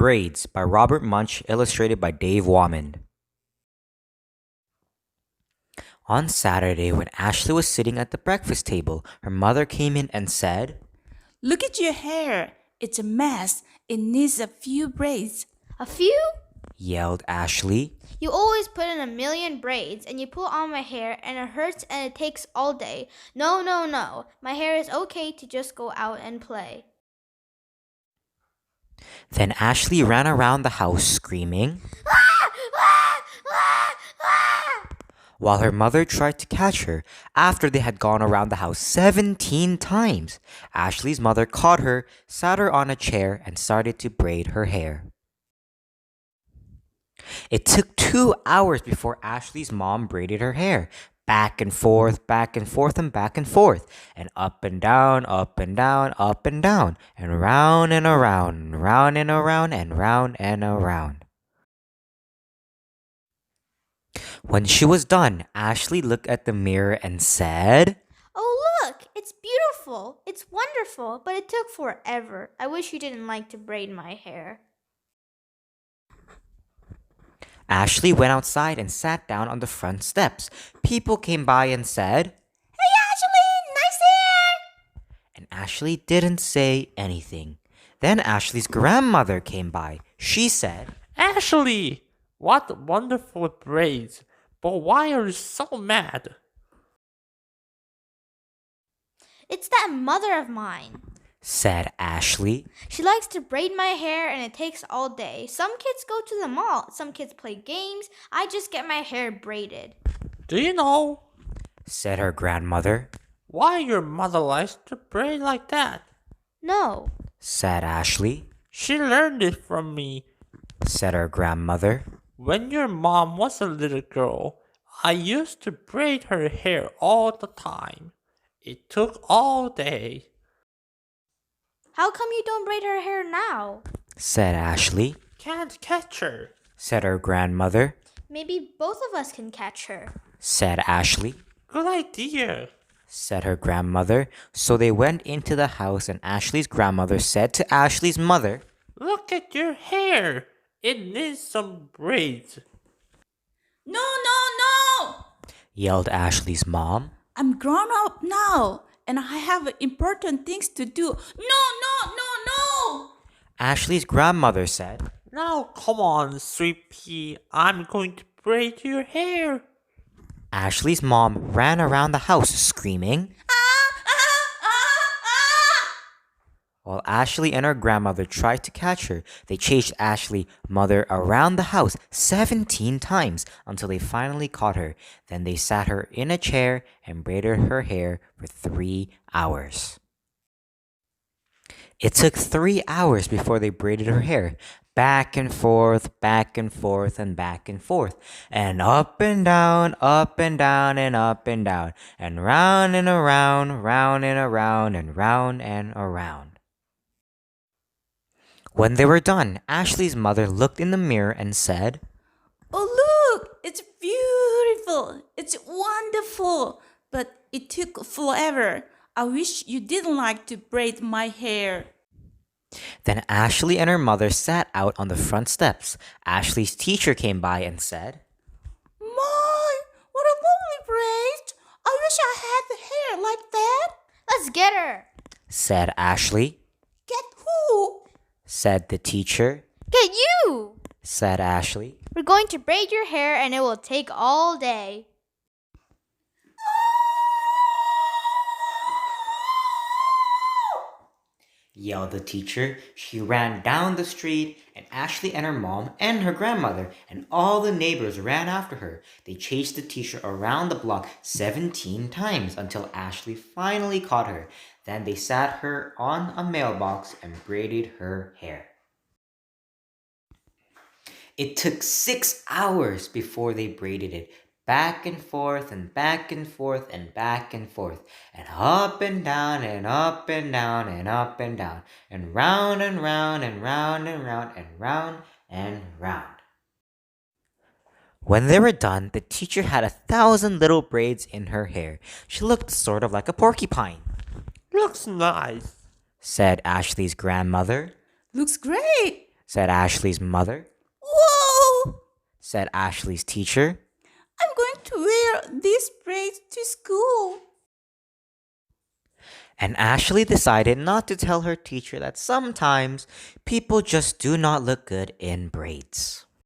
Braids by Robert Munch, illustrated by Dave Wamond. On Saturday, when Ashley was sitting at the breakfast table, her mother came in and said, "Look at your hair. It's a mess. It needs a few braids." A few? yelled Ashley. You always put in a million braids and you pull on my hair and it hurts and it takes all day. No, no, no. My hair is okay to just go out and play. Then Ashley ran around the house screaming, while her mother tried to catch her after they had gone around the house 17 times. Ashley's mother caught her, sat her on a chair, and started to braid her hair. It took 2 hours before Ashley's mom braided her hair. Back and forth, and back and forth, and up and down, up and down, up and down, and round and around, and round and around, and round and around. When she was done, Ashley looked at the mirror and said, Oh, look! It's beautiful. It's wonderful, but it took forever. I wish you didn't like to braid my hair. Ashley went outside and sat down on the front steps. People came by and said, Hey, Ashley! Nice hair! and Ashley didn't say anything. Then Ashley's grandmother came by. She said, Ashley, what wonderful braids. But why are you so mad? It's that mother of mine. said Ashley. She likes to braid my hair and it takes all day. Some kids go to the mall. Some kids play games. I just get my hair braided. Do you know said her grandmother. why your mother likes to braid like that? No. said Ashley. She learned it from me. said her grandmother. When your mom was a little girl, I used to braid her hair all the time. It took all day. How come you don't braid her hair now? said Ashley. Can't catch her. said her grandmother. Maybe both of us can catch her. said Ashley. Good idea. said her grandmother. So they went into the house, and Ashley's grandmother said to Ashley's mother, Look at your hair. It needs some braids. No, no, no! yelled Ashley's mom. I'm grown up now, and I have important things to do. No, no, no, no! Ashley's grandmother said, Now come on, sweet pea. I'm going to braid your hair. Ashley's mom ran around the house screaming, while Ashley and her grandmother tried to catch her. They chased Ashley's mother around the house 17 times until they finally caught her. Then they sat her in a chair and braided her hair for 3 hours. It took 3 hours before they braided her hair. Back and forth, and back and forth, and up and down, and up and down, and round and around, round and around, and round and around. When they were done, Ashley's mother looked in the mirror and said, Oh, look! It's beautiful! It's wonderful! But it took forever. I wish you didn't like to braid my hair. Then Ashley and her mother sat out on the front steps. Ashley's teacher came by and said, My, what a lovely braid! I wish I had the hair like that. Let's get her. said Ashley. Get who? said the teacher. Get you. said Ashley. We're going to braid your hair and it will take all day. yelled the teacher. She ran down the street, and Ashley and her mom and her grandmother and all the neighbors ran after her. They chased the teacher around the block 17 times until Ashley finally caught her. Then they sat her on a mailbox and braided her hair. It took 6 hours before they braided it. Back and forth, and back and forth, and back and forth, and up and down, and up and down, and up and down, and round and round, and round and round, and round and round. When they were done, the teacher had 1,000 little braids in her hair. She looked sort of like a porcupine, Looks nice. said Ashley's grandmother. Looks great. said Ashley's mother, Whoa! said Ashley's teacher. I'm going to wear these braids to school. And Ashley decided not to tell her teacher that sometimes people just do not look good in braids.